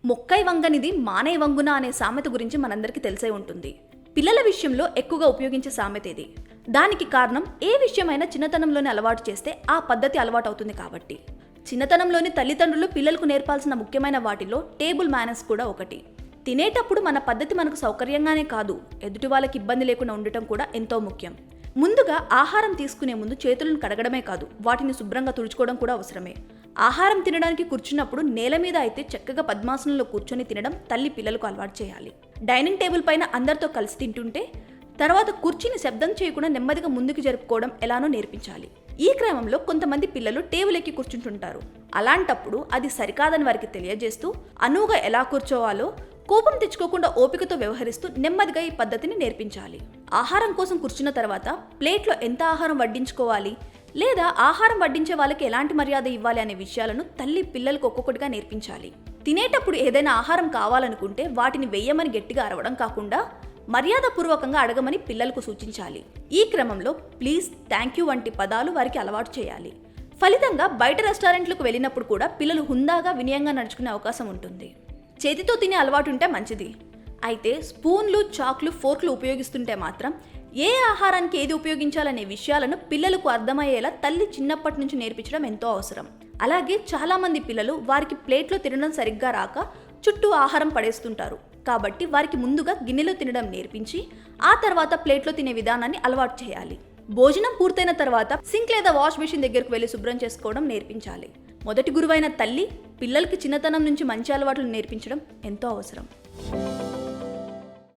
మొక్కై వంగనిది మానై వంగున అనే సామెత గురించి మనందరికీ తెలిసే ఉంటుంది. పిల్లల విషయంలో ఎక్కువగా ఉపయోగించే సామెత ఇది. దానికి కారణం ఏ విషయమైనా చిన్నతనంలోనే అలవాటు చేస్తే ఆ పద్ధతి అలవాటు అవుతుంది కాబట్టి. చిన్నతనంలోని తల్లిదండ్రులు పిల్లలకు నేర్పాల్సిన ముఖ్యమైన వాటిలో టేబుల్ మేనర్స్ కూడా ఒకటి. తినేటప్పుడు మన పద్ధతి మనకు సౌకర్యంగానే కాదు, ఎదుటి వాళ్ళకి ఇబ్బంది లేకుండా ఉండటం కూడా ఎంతో ముఖ్యం. ముందుగా ఆహారం తీసుకునే ముందు చేతులను కడగడమే కాదు, వాటిని శుభ్రంగా తుడుచుకోవడం కూడా అవసరమే. ఆహారం తినడానికి కూర్చున్నప్పుడు నేల మీద అయితే చక్కగా పద్మాసనంలో కూర్చొని తినడం తల్లి పిల్లలకు అలవాటు చేయాలి. డైనింగ్ టేబుల్ పైన అందరితో కలిసి తింటుంటే తర్వాత కుర్చీని శబ్దం చేయకుండా నెమ్మదిగా ముందుకు జరుపుకోవడం ఎలానో నేర్పించాలి. ఈ క్రమంలో కొంతమంది పిల్లలు టేబుల్ ఎక్కి కూర్చుంటుంటారు. అలాంటప్పుడు అది సరికాదని వారికి తెలియజేస్తూ అనువుగా ఎలా కూర్చోవాలో, కోపం తెచ్చుకోకుండా ఓపికతో వ్యవహరిస్తూ నెమ్మదిగా ఈ పద్ధతిని నేర్పించాలి. ఆహారం కోసం కూర్చున్న తర్వాత ప్లేట్లో ఎంత ఆహారం వడ్డించుకోవాలి, లేదా ఆహారం వడ్డించే వాళ్ళకి ఎలాంటి మర్యాద ఇవ్వాలి అనే విషయాలను తల్లి పిల్లలకు ఒక్కొక్కటిగా నేర్పించాలి. తినేటప్పుడు ఏదైనా ఆహారం కావాలనుకుంటే వాటిని వెయ్యమని గట్టిగా అరవడం కాకుండా మర్యాదపూర్వకంగా అడగమని పిల్లలకు సూచించాలి. ఈ క్రమంలో ప్లీజ్, థ్యాంక్ యూ వంటి పదాలు వారికి అలవాటు చేయాలి. ఫలితంగా బయట రెస్టారెంట్లకు వెళ్ళినప్పుడు కూడా పిల్లలు హుందాగా వినయంగా నడుచుకునే అవకాశం ఉంటుంది. చేతితో తినే అలవాటు ఉంటే మంచిది. అయితే స్పూన్లు, చాక్లు, ఫోర్క్లు ఉపయోగిస్తుంటే మాత్రం ఏ ఆహారానికి ఏది ఉపయోగించాలనే విషయాలను పిల్లలకు అర్థమయ్యేలా తల్లి చిన్నప్పటి నుంచి నేర్పించడం ఎంతో అవసరం. అలాగే చాలామంది పిల్లలు వారికి ప్లేట్లో తినడం సరిగ్గా రాక చుట్టూ ఆహారం పడేస్తుంటారు. కాబట్టి వారికి ముందుగా గిన్నెలో తినడం నేర్పించి ఆ తర్వాత ప్లేట్లో తినే విధానాన్ని అలవాటు చేయాలి. భోజనం పూర్తయిన తర్వాత సింక్ లేదా వాష్ మెషిన్ దగ్గరకు వెళ్ళి శుభ్రం చేసుకోవడం నేర్పించాలి. మొదటి గురువైన తల్లి పిల్లలకి చిన్నతనం నుంచి మంచి అలవాట్లు నేర్పించడం ఎంతో అవసరం.